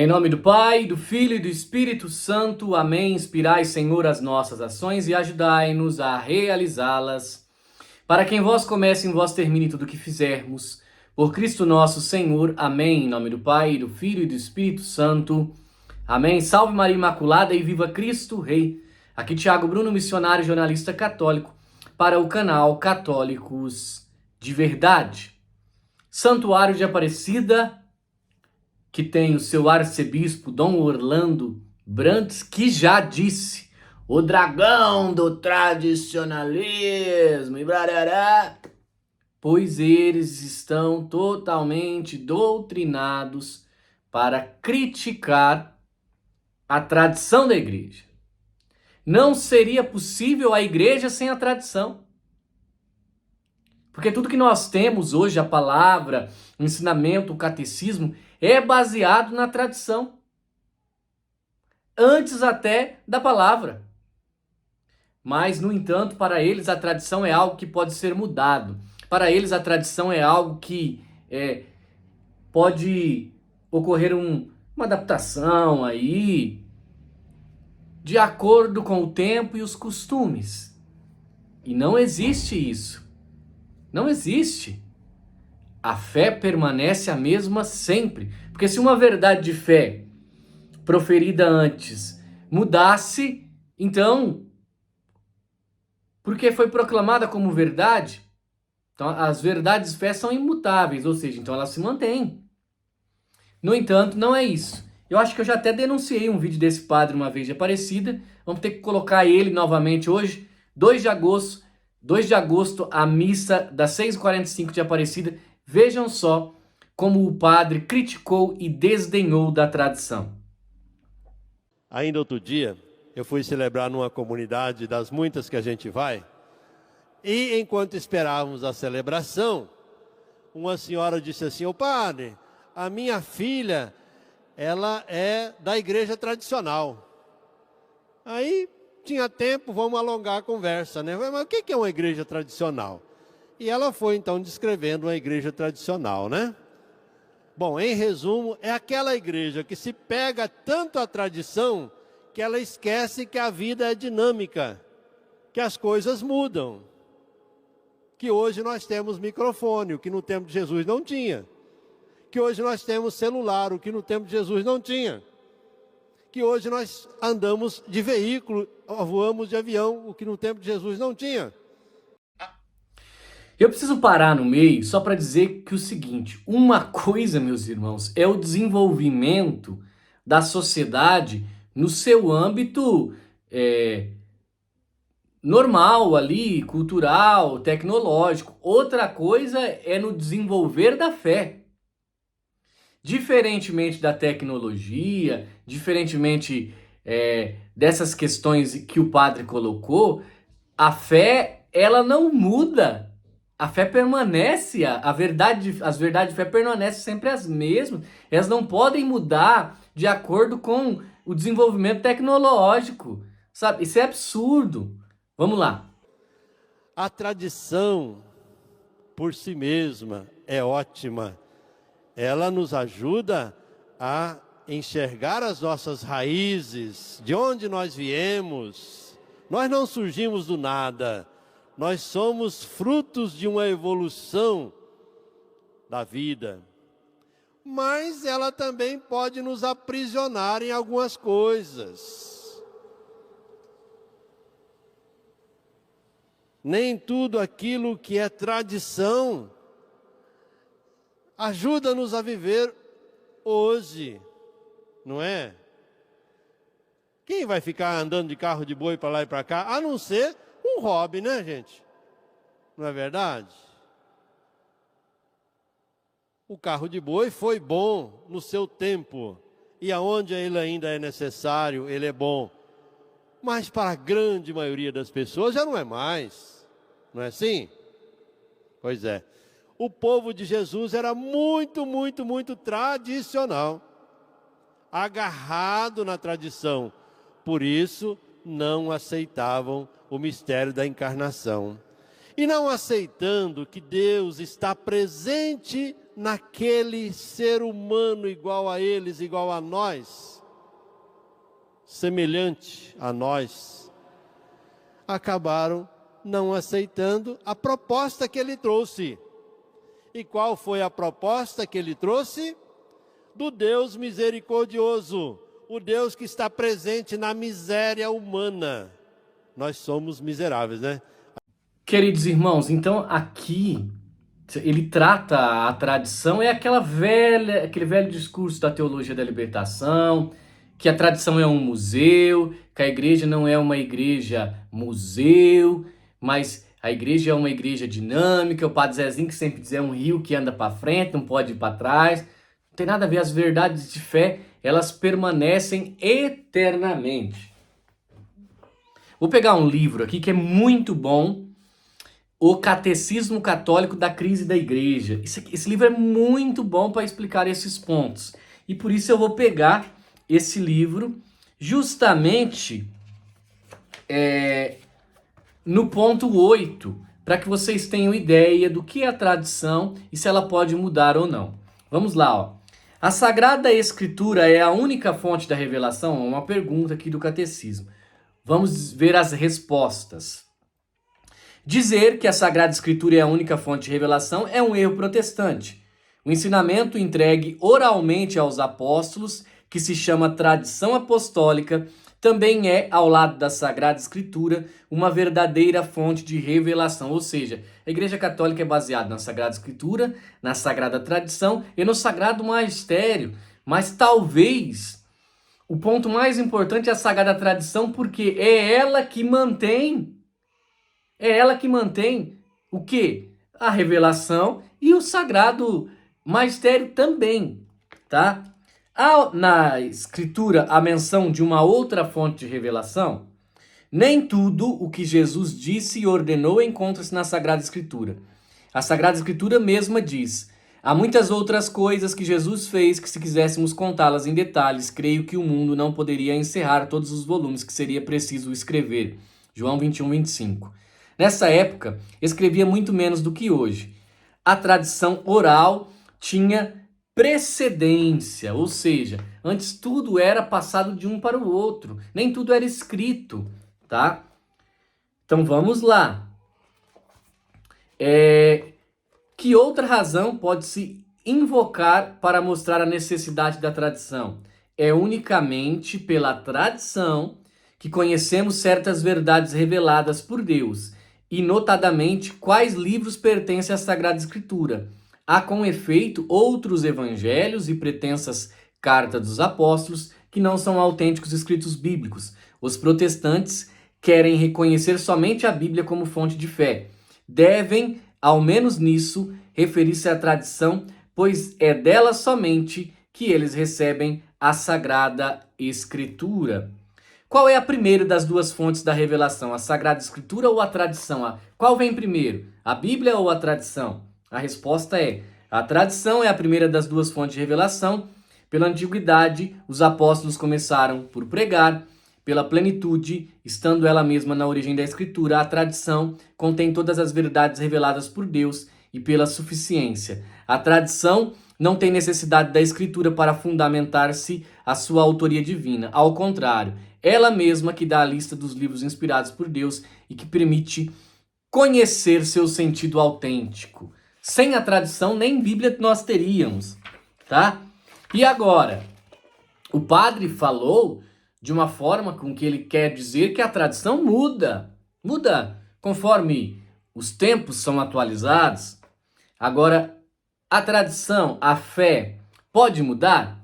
Em nome do Pai, do Filho e do Espírito Santo. Amém. Inspirai, Senhor, as nossas ações e ajudai-nos a realizá-las. Para que em vós comece, em vós termine tudo o que fizermos. Por Cristo nosso Senhor. Amém. Em nome do Pai, do Filho e do Espírito Santo. Amém. Salve Maria Imaculada e viva Cristo Rei. Aqui Tiago Bruno, missionário e jornalista católico, para o canal Católicos de Verdade. Santuário de Aparecida, que tem o seu arcebispo Dom Orlando Brantes, que já disse: o dragão do tradicionalismo e brarará, pois eles estão totalmente doutrinados para criticar a tradição da igreja. Não seria possível a igreja sem a tradição. Porque tudo que nós temos hoje, a palavra, o ensinamento, o catecismo, é baseado na tradição. Antes até da palavra. Mas, no entanto, para eles a tradição é algo que pode ser mudado. Para eles a tradição é algo que pode ocorrer uma adaptação aí, de acordo com o tempo e os costumes. E não existe isso. Não existe. A fé permanece a mesma sempre. Porque se uma verdade de fé proferida antes mudasse, então, porque foi proclamada como verdade, então as verdades de fé são imutáveis, ou seja, então elas se mantêm. No entanto, não é isso. Eu acho que eu já até denunciei um vídeo desse padre uma vez de Aparecida. Vamos ter que colocar ele novamente hoje, 2 de agosto, a missa das 6h45 de Aparecida. Vejam só como o padre criticou e desdenhou da tradição. Ainda outro dia, eu fui celebrar numa comunidade das muitas que a gente vai, e enquanto esperávamos a celebração, uma senhora disse assim: ô padre, a minha filha, ela é da igreja tradicional. Aí tinha tempo, vamos alongar a conversa, né? Mas o que é uma igreja tradicional? E ela foi então descrevendo uma igreja tradicional, né? Bom, em resumo, é aquela igreja que se pega tanto a tradição que ela esquece que a vida é dinâmica, que as coisas mudam. Que hoje nós temos microfone, o que no tempo de Jesus não tinha. Que hoje nós temos celular, o que no tempo de Jesus não tinha. Que hoje nós andamos de veículo, voamos de avião, o que no tempo de Jesus não tinha. Eu preciso parar no meio só para dizer que o seguinte: uma coisa, meus irmãos, é o desenvolvimento da sociedade no seu âmbito normal ali, cultural, tecnológico. Outra coisa é no desenvolver da fé. Diferentemente da tecnologia, diferentemente dessas questões que o padre colocou, a fé, ela não muda. A fé permanece, as verdades de fé permanecem sempre as mesmas. Elas não podem mudar de acordo com o desenvolvimento tecnológico, sabe? Isso é absurdo. Vamos lá. A tradição, por si mesma, é ótima. Ela nos ajuda a enxergar as nossas raízes, de onde nós viemos. Nós não surgimos do nada. Nós somos frutos de uma evolução da vida. Mas ela também pode nos aprisionar em algumas coisas. Nem tudo aquilo que é tradição ajuda-nos a viver hoje, não é? Quem vai ficar andando de carro de boi para lá e para cá, a não ser um hobby, né, gente? Não é verdade? O carro de boi foi bom no seu tempo, e aonde ele ainda é necessário, ele é bom. Mas para a grande maioria das pessoas já não é mais, não é assim? Pois é. O povo de Jesus era muito, muito, muito tradicional, agarrado na tradição. Por isso, não aceitavam o mistério da encarnação. E não aceitando que Deus está presente naquele ser humano igual a eles, igual a nós, semelhante a nós, acabaram não aceitando a proposta que ele trouxe. E qual foi a proposta que ele trouxe? Do Deus misericordioso, o Deus que está presente na miséria humana. Nós somos miseráveis, né? Queridos irmãos, então aqui ele trata a tradição, é aquele velho discurso da teologia da libertação, que a tradição é um museu, que a igreja não é uma igreja museu, mas a igreja é uma igreja dinâmica. O Padre Zezinho que sempre diz, é um rio que anda para frente, não pode ir para trás. Não tem nada a ver, as verdades de fé, elas permanecem eternamente. Vou pegar um livro aqui que é muito bom, O Catecismo Católico da Crise da Igreja. Esse livro é muito bom para explicar esses pontos. E por isso eu vou pegar esse livro justamente no ponto 8, para que vocês tenham ideia do que é a tradição e se ela pode mudar ou não. Vamos lá, ó. A Sagrada Escritura é a única fonte da revelação? Uma pergunta aqui do Catecismo. Vamos ver as respostas. Dizer que a Sagrada Escritura é a única fonte de revelação é um erro protestante. O ensinamento entregue oralmente aos apóstolos, que se chama tradição apostólica, também é, ao lado da Sagrada Escritura, uma verdadeira fonte de revelação. Ou seja, a Igreja Católica é baseada na Sagrada Escritura, na Sagrada Tradição e no Sagrado Magistério. Mas talvez o ponto mais importante é a Sagrada Tradição, porque é ela que mantém o quê? A revelação e o Sagrado Magistério também, tá? Há na Escritura a menção de uma outra fonte de revelação? Nem tudo o que Jesus disse e ordenou encontra-se na Sagrada Escritura. A Sagrada Escritura mesma diz: há muitas outras coisas que Jesus fez que, se quiséssemos contá-las em detalhes, creio que o mundo não poderia encerrar todos os volumes que seria preciso escrever. João 21, 25. Nessa época, escrevia muito menos do que hoje. A tradição oral tinha precedência, ou seja, antes tudo era passado de um para o outro, nem tudo era escrito, tá? Então vamos lá. Que outra razão pode se invocar para mostrar a necessidade da tradição? É unicamente pela tradição que conhecemos certas verdades reveladas por Deus, e notadamente quais livros pertencem à Sagrada Escritura. Há, com efeito, outros evangelhos e pretensas cartas dos apóstolos que não são autênticos escritos bíblicos. Os protestantes querem reconhecer somente a Bíblia como fonte de fé. Devem, ao menos nisso, referir-se à tradição, pois é dela somente que eles recebem a Sagrada Escritura. Qual é a primeira das duas fontes da revelação? A Sagrada Escritura ou a tradição? Qual vem primeiro? A Bíblia ou a tradição? A resposta é: a tradição é a primeira das duas fontes de revelação. Pela antiguidade, os apóstolos começaram por pregar. Pela plenitude, estando ela mesma na origem da Escritura, a tradição contém todas as verdades reveladas por Deus. E pela suficiência, a tradição não tem necessidade da Escritura para fundamentar-se a sua autoria divina. Ao contrário, ela mesma que dá a lista dos livros inspirados por Deus e que permite conhecer seu sentido autêntico. Sem a tradição, nem Bíblia nós teríamos, tá? E agora, o padre falou de uma forma com que ele quer dizer que a tradição muda conforme os tempos são atualizados. Agora, a tradição, a fé, pode mudar?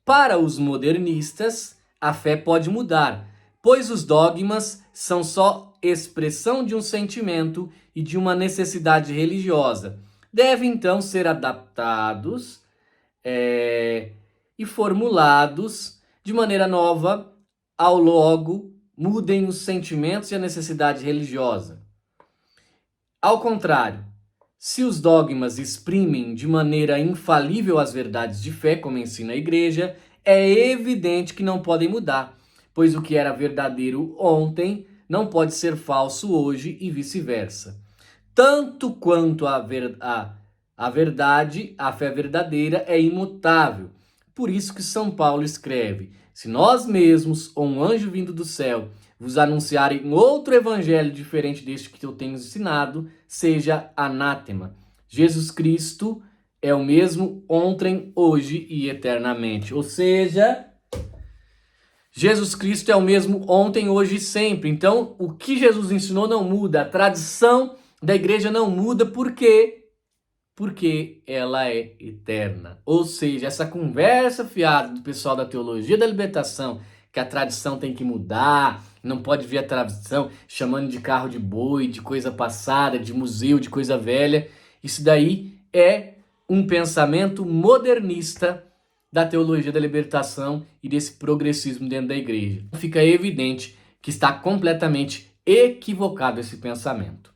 Para os modernistas, a fé pode mudar, pois os dogmas são só expressão de um sentimento e de uma necessidade religiosa. Devem então ser adaptados e formulados de maneira nova, ao logo mudem os sentimentos e a necessidade religiosa. Ao contrário, se os dogmas exprimem de maneira infalível as verdades de fé, como ensina a Igreja, é evidente que não podem mudar, pois o que era verdadeiro ontem não pode ser falso hoje e vice-versa. Tanto quanto a A verdade, a fé verdadeira é imutável. Por isso que São Paulo escreve: se nós mesmos ou um anjo vindo do céu vos anunciarem outro evangelho diferente deste que eu tenho ensinado, seja anátema. Jesus Cristo é o mesmo ontem, hoje e eternamente. Ou seja, Jesus Cristo é o mesmo ontem, hoje e sempre. Então, o que Jesus ensinou não muda. A tradição da igreja não muda. Por quê? Porque ela é eterna. Ou seja, essa conversa fiada do pessoal da teologia da libertação, que a tradição tem que mudar, não pode vir a tradição chamando de carro de boi, de coisa passada, de museu, de coisa velha. Isso daí é um pensamento modernista da teologia da libertação e desse progressismo dentro da igreja. Fica evidente que está completamente equivocado esse pensamento.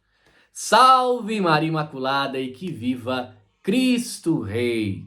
Salve Maria Imaculada e que viva Cristo Rei!